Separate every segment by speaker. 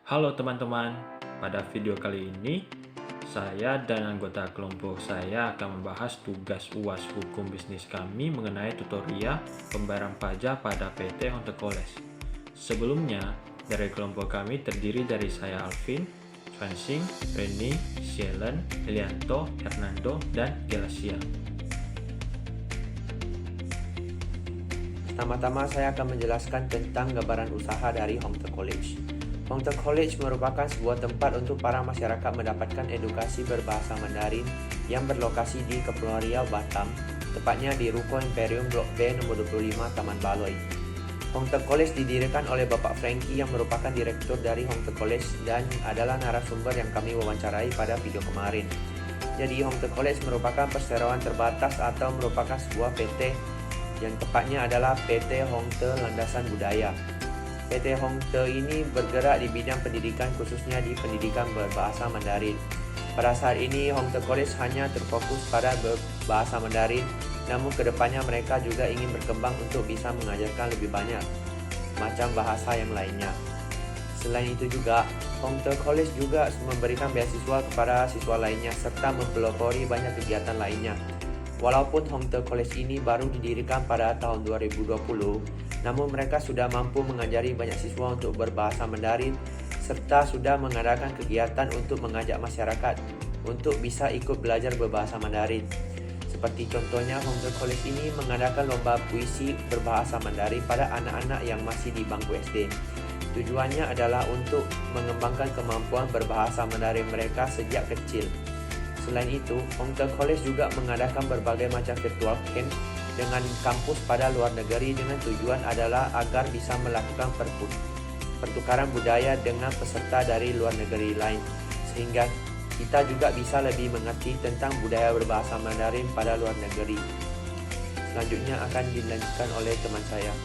Speaker 1: Halo teman-teman, pada video kali ini saya dan anggota kelompok saya akan membahas tugas UAS Hukum Bisnis kami mengenai tutorial pembayaran pajak pada PT Honte College. Sebelumnya, dari kelompok kami terdiri dari saya Alvin, Fransing, Reni, Sielen, Elianto, Hernando, dan Gelasia.
Speaker 2: Pertama-tama saya akan menjelaskan tentang gambaran usaha dari Honte College. Honte College merupakan sebuah tempat untuk para masyarakat mendapatkan edukasi berbahasa Mandarin yang berlokasi di Kepulauan Riau, Batam, tepatnya di Ruko Imperium Blok B nomor 25 Taman Baloi. Honte College didirikan oleh Bapak Frankie yang merupakan direktur dari Honte College dan adalah narasumber yang kami wawancarai pada video kemarin. Jadi Honte College merupakan perseroan terbatas atau merupakan sebuah PT yang tepatnya adalah PT Honte Landasan Budaya. PT Honte ini bergerak di bidang pendidikan khususnya di pendidikan berbahasa Mandarin. Pada saat ini Honte College hanya terfokus pada berbahasa Mandarin, namun kedepannya mereka juga ingin berkembang untuk bisa mengajarkan lebih banyak macam bahasa yang lainnya. Selain itu juga, Honte College juga memberikan beasiswa kepada siswa lainnya serta mempelopori banyak kegiatan lainnya. Walaupun Honte College ini baru didirikan pada tahun 2020, namun mereka sudah mampu mengajari banyak siswa untuk berbahasa Mandarin serta sudah mengadakan kegiatan untuk mengajak masyarakat untuk bisa ikut belajar berbahasa Mandarin. Seperti contohnya Honte College ini mengadakan lomba puisi berbahasa Mandarin pada anak-anak yang masih di bangku SD. Tujuannya adalah untuk mengembangkan kemampuan berbahasa Mandarin mereka sejak kecil. Selain itu, Honte College juga mengadakan berbagai macam virtual camp dengan kampus pada luar negeri dengan tujuan adalah agar bisa melakukan pertukaran budaya dengan peserta dari luar negeri lain, sehingga kita juga bisa lebih mengerti tentang budaya berbahasa Mandarin pada luar negeri. Selanjutnya akan dilanjutkan oleh teman saya.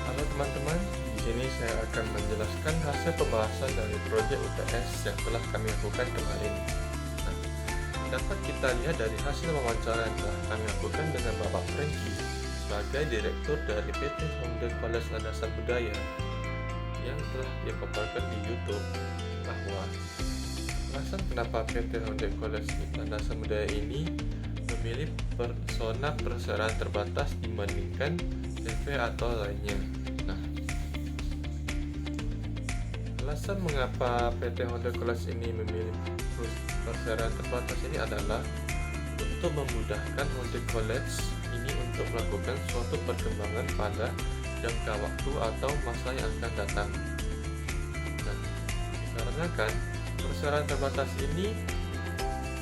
Speaker 3: Halo teman-teman, di sini saya akan menjelaskan hasil pembahasan dari proyek UTS yang telah kami lakukan kemarin. Dapat kita lihat dari hasil wawancara yang telah kami lakukan dengan Bapak Frankie sebagai direktur dari PT Honte College Landasan Budaya yang telah dipaparkan di YouTube bahwa alasan kenapa PT Honte College Landasan Budaya ini memilih persona perseroan terbatas dibandingkan TV atau lainnya. Alasan mengapa PT Honte College ini memilih perseroan terbatas ini adalah untuk memudahkan Honte College ini untuk melakukan suatu perkembangan pada jangka waktu atau masa yang akan datang. Dikarenakan perseroan terbatas ini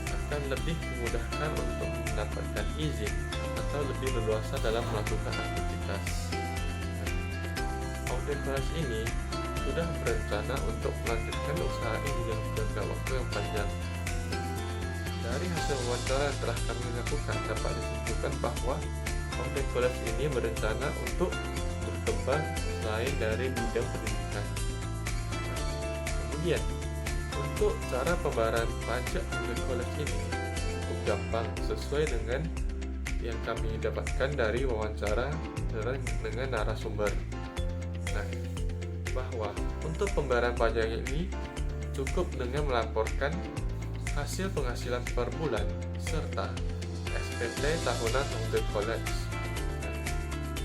Speaker 3: akan lebih memudahkan untuk mendapatkan izin atau lebih leluasa dalam melakukan aktivitas. Honte College ini sudah berencana untuk melanjutkan usaha ini dalam jangka waktu yang panjang. Dari hasil wawancara yang telah kami lakukan dapat disimpulkan bahwa Honte College ini berencana untuk berkembang selain dari bidang pendidikan. Kemudian, untuk cara pembayaran pajak Honte College ini cukup gampang sesuai dengan yang kami dapatkan dari wawancara dengan narasumber. Bahwa untuk pembayaran pajak ini cukup dengan melaporkan hasil penghasilan per bulan serta SPT tahunan Honte College.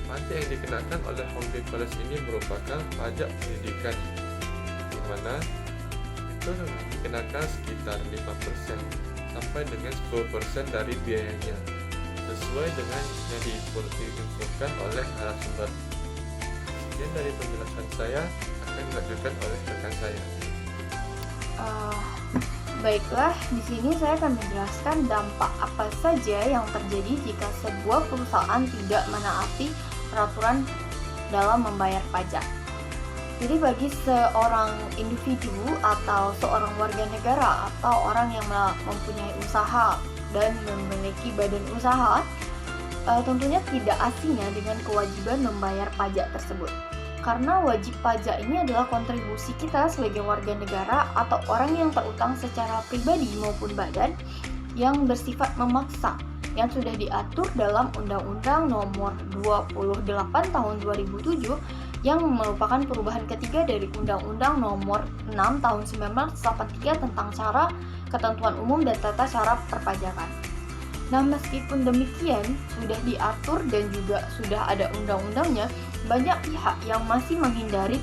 Speaker 3: Pajak yang dikenakan oleh Honte College ini merupakan pajak pendidikan, di mana itu dikenakan sekitar 5% sampai dengan 10% dari biayanya, sesuai dengan yang diinfokan oleh narasumber. Sekian dari penjelasan saya, akan dilanjutkan oleh rekan saya.
Speaker 4: Baiklah, di sini saya akan menjelaskan dampak apa saja yang terjadi jika sebuah perusahaan tidak menaati peraturan dalam membayar pajak. Jadi bagi seorang individu atau seorang warga negara atau orang yang mempunyai usaha dan memiliki badan usaha, tentunya tidak asingnya dengan kewajiban membayar pajak tersebut. Karena wajib pajak ini adalah kontribusi kita sebagai warga negara atau orang yang terutang secara pribadi maupun badan yang bersifat memaksa yang sudah diatur dalam Undang-Undang Nomor 28 Tahun 2007 yang merupakan perubahan ketiga dari Undang-Undang Nomor 6 Tahun 1983 tentang cara, ketentuan umum, dan tata cara perpajakan. Nah, meskipun demikian, sudah diatur dan juga sudah ada undang-undangnya, banyak pihak yang masih menghindari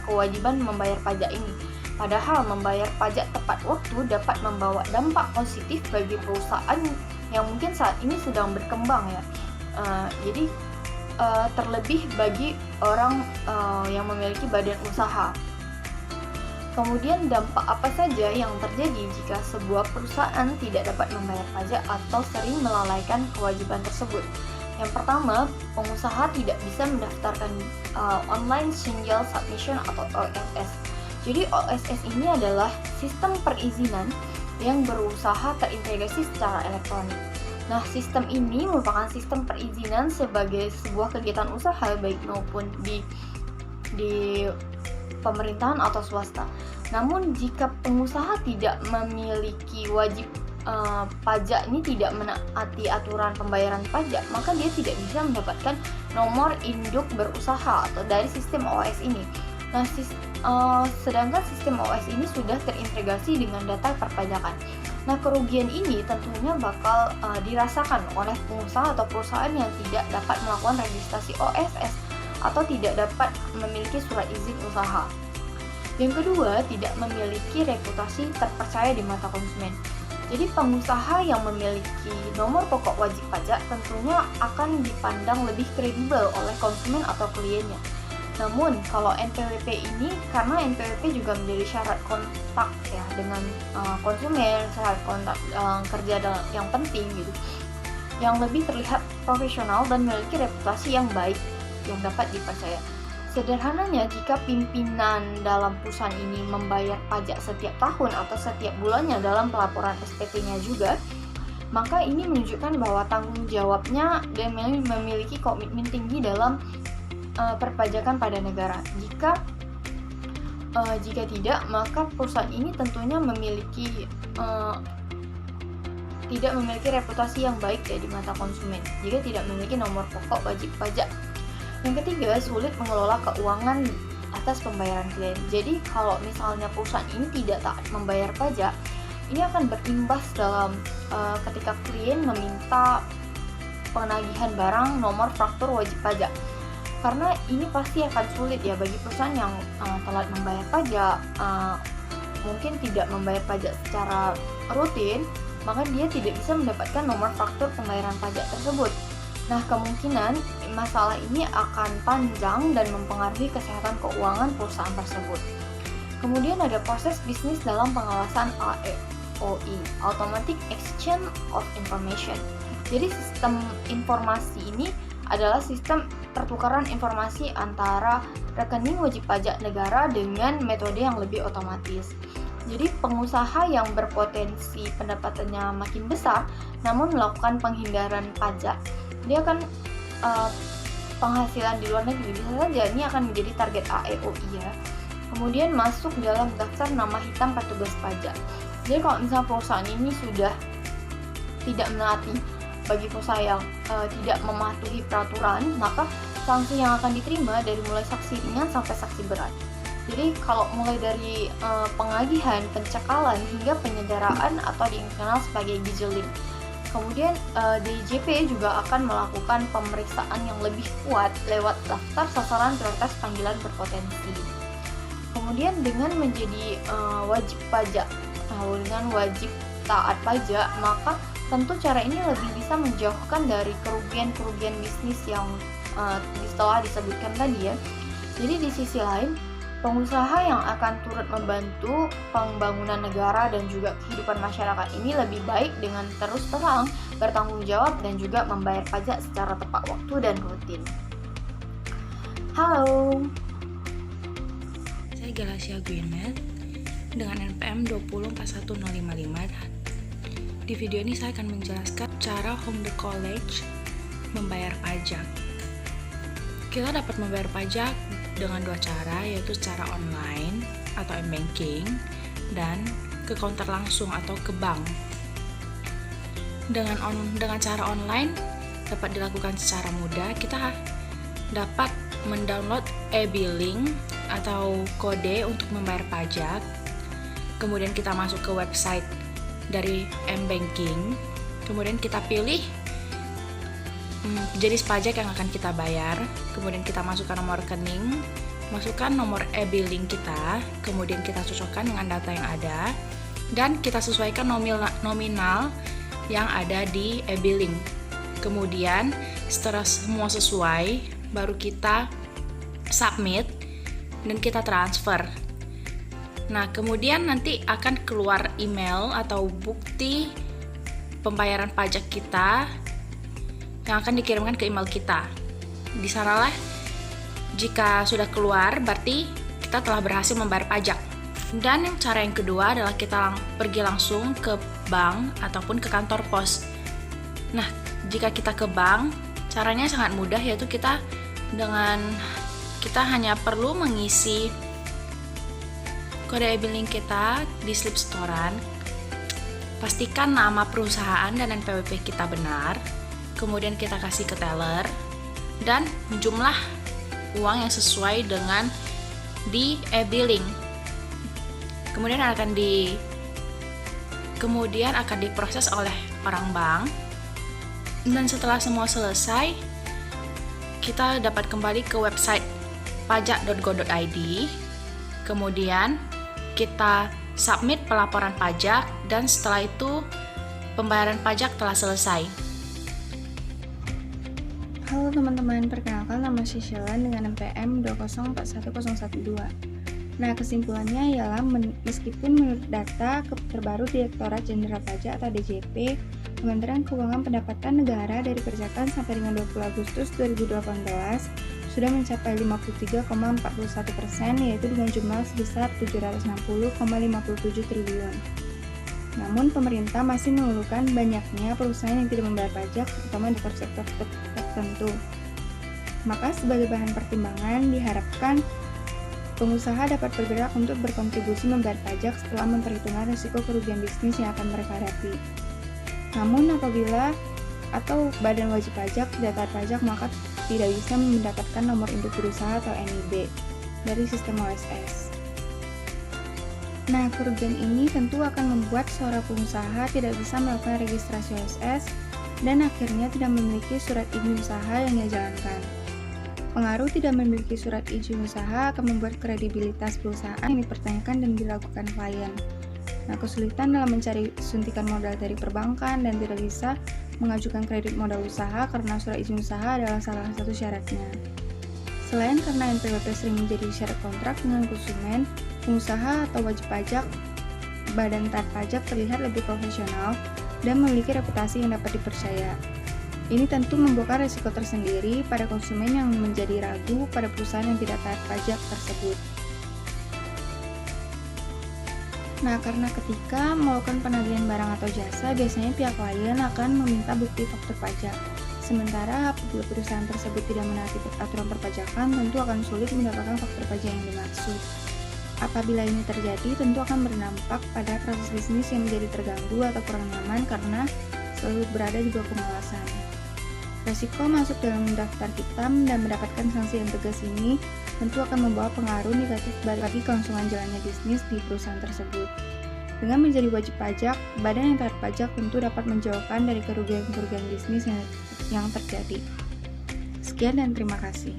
Speaker 4: kewajiban membayar pajak ini. Padahal membayar pajak tepat waktu dapat membawa dampak positif bagi perusahaan yang mungkin saat ini sedang berkembang ya. Jadi terlebih bagi orang yang memiliki badan usaha. Kemudian dampak apa saja yang terjadi jika sebuah perusahaan tidak dapat membayar pajak atau sering melalaikan kewajiban tersebut? Yang pertama, pengusaha tidak bisa mendaftarkan online single submission atau OSS. Jadi OSS ini adalah sistem perizinan yang berusaha terintegrasi secara elektronik. Nah, sistem ini merupakan sistem perizinan sebagai sebuah kegiatan usaha baik maupun di pemerintahan atau swasta. Namun jika pengusaha tidak memiliki wajib pajak ini, tidak menaati aturan pembayaran pajak, maka dia tidak bisa mendapatkan nomor induk berusaha atau dari sistem OS ini. Nah, sedangkan sistem OS ini sudah terintegrasi dengan data perpajakan. Nah, kerugian ini tentunya bakal dirasakan oleh pengusaha atau perusahaan yang tidak dapat melakukan registrasi OSS atau tidak dapat memiliki surat izin usaha. Yang kedua, tidak memiliki reputasi terpercaya di mata konsumen. Jadi pengusaha yang memiliki nomor pokok wajib pajak tentunya akan dipandang lebih kredibel oleh konsumen atau kliennya. Namun kalau NPWP ini, karena NPWP juga menjadi syarat kontak ya dengan konsumen, syarat kontak kerja yang penting gitu, yang lebih terlihat profesional dan memiliki reputasi yang baik yang dapat dipercaya. Sederhananya, jika pimpinan dalam perusahaan ini membayar pajak setiap tahun atau setiap bulannya dalam pelaporan SPT-nya juga, maka ini menunjukkan bahwa tanggung jawabnya dan memiliki komitmen tinggi dalam perpajakan pada negara. Jika tidak, maka perusahaan ini tentunya tidak memiliki reputasi yang baik ya di mata konsumen jika tidak memiliki nomor pokok wajib pajak. Yang ketiga, sulit mengelola keuangan atas pembayaran klien. Jadi kalau misalnya perusahaan ini tidak taat membayar pajak, ini akan berimbas dalam ketika klien meminta penagihan barang nomor faktur wajib pajak. Karena ini pasti akan sulit ya bagi perusahaan yang telat membayar pajak, mungkin tidak membayar pajak secara rutin, maka dia tidak bisa mendapatkan nomor faktur pembayaran pajak tersebut. Nah, kemungkinan masalah ini akan panjang dan mempengaruhi kesehatan keuangan perusahaan tersebut. Kemudian ada proses bisnis dalam pengawasan AEOI, Automatic Exchange of Information. Jadi sistem informasi ini adalah sistem pertukaran informasi antara rekening wajib pajak negara dengan metode yang lebih otomatis. Jadi pengusaha yang berpotensi pendapatannya makin besar namun melakukan penghindaran pajak, dia akan penghasilan di luar negeri bisa saja ini akan menjadi target AEOI ya. Kemudian masuk dalam daftar nama hitam petugas pajak. Jadi kalau misalnya perusahaan ini sudah tidak menaati, bagi perusahaan yang tidak mematuhi peraturan, maka sanksi yang akan diterima dari mulai sanksi ringan sampai sanksi berat. Jadi kalau mulai dari pengagihan, pencekalan hingga penyanderaan atau dikenal sebagai gizeling. Kemudian DJP juga akan melakukan pemeriksaan yang lebih kuat lewat daftar sasaran prioritas panggilan berpotensi. Kemudian dengan menjadi wajib pajak, dengan wajib taat pajak, maka tentu cara ini lebih bisa menjauhkan dari kerugian-kerugian bisnis yang setelah disebutkan tadi ya. Jadi di sisi lain, pengusaha yang akan turut membantu pembangunan negara dan juga kehidupan masyarakat ini lebih baik dengan terus terang bertanggung jawab dan juga membayar pajak secara tepat waktu dan rutin. Halo,
Speaker 5: saya Galasia Gwyneth dengan NPM 2041055. Di video ini saya akan menjelaskan cara Home the College membayar pajak. Kita dapat membayar pajak dengan dua cara, yaitu secara online atau m-banking dan ke counter langsung atau ke bank. Dengan cara online dapat dilakukan secara mudah. Kita dapat mendownload e-billing atau kode untuk membayar pajak. Kemudian kita masuk ke website dari m-banking. Kemudian kita pilih jenis pajak yang akan kita bayar. Kemudian kita masukkan nomor rekening, masukkan nomor e-billing kita, kemudian kita cocokkan dengan data yang ada, dan kita sesuaikan nominal yang ada di e-billing. Kemudian setelah semua sesuai, baru kita submit dan kita transfer. Nah, kemudian nanti akan keluar email atau bukti pembayaran pajak kita yang akan dikirimkan ke email kita. Di sanalah jika sudah keluar berarti kita telah berhasil membayar pajak. Dan cara yang kedua adalah kita pergi langsung ke bank ataupun ke kantor pos. Nah, jika kita ke bank, caranya sangat mudah, yaitu kita hanya perlu mengisi kode e-billing kita di slip setoran. Pastikan nama perusahaan dan NPWP kita benar. Kemudian kita kasih ke teller dan jumlah uang yang sesuai dengan di e-billing. Kemudian akan diproses oleh orang bank. Dan setelah semua selesai, kita dapat kembali ke website pajak.go.id. Kemudian kita submit pelaporan pajak, dan setelah itu pembayaran pajak telah selesai.
Speaker 4: Halo teman-teman, perkenalkan nama Shishelan dengan NPM 2041012. Nah, kesimpulannya ialah meskipun menurut data terbaru Direktorat Jenderal Pajak atau DJP, Kementerian Keuangan Pendapatan Negara dari perpajakan sampai dengan 20 Agustus 2018 sudah mencapai 53,41%, yaitu dengan jumlah sebesar 760,57 triliun. Namun, pemerintah masih mengeluhkan banyaknya perusahaan yang tidak membayar pajak, terutama di sektor tertentu. Maka, sebagai bahan pertimbangan, diharapkan pengusaha dapat bergerak untuk berkontribusi membayar pajak setelah memperhitungkan risiko kerugian bisnis yang akan mereka hadapi. Namun, apabila atau badan wajib pajak tidak taat pajak, maka tidak bisa mendapatkan nomor induk berusaha atau NIB dari sistem OSS. Nah, kerugian ini tentu akan membuat seorang pengusaha tidak bisa melakukan registrasi OSS dan akhirnya tidak memiliki surat izin usaha yang ia jalankan. Pengaruh tidak memiliki surat izin usaha akan membuat kredibilitas perusahaan yang dipertanyakan dan diragukan klien. Nah, kesulitan dalam mencari suntikan modal dari perbankan dan tidak bisa mengajukan kredit modal usaha karena surat izin usaha adalah salah satu syaratnya. Selain karena NPWP sering menjadi syarat kontrak dengan konsumen, pengusaha atau wajib pajak, badan taat pajak terlihat lebih profesional dan memiliki reputasi yang dapat dipercaya. Ini tentu membuka risiko tersendiri pada konsumen yang menjadi ragu pada perusahaan yang tidak taat pajak tersebut. Nah, karena ketika melakukan penagihan barang atau jasa, biasanya pihak klien akan meminta bukti faktur pajak. Sementara apabila perusahaan tersebut tidak menaati aturan perpajakan, tentu akan sulit mendapatkan faktur pajak yang dimaksud. Apabila ini terjadi, tentu akan berdampak pada proses bisnis yang menjadi terganggu atau kurang nyaman karena selalu berada di bawah pengawasan. Resiko masuk dalam daftar hitam dan mendapatkan sanksi yang tegas ini tentu akan membawa pengaruh negatif bagi kelangsungan jalannya bisnis di perusahaan tersebut. Dengan menjadi wajib pajak, badan yang taat pajak tentu dapat menjauhkan dari kerugian-kerugian bisnis yang terjadi. Sekian dan terima kasih.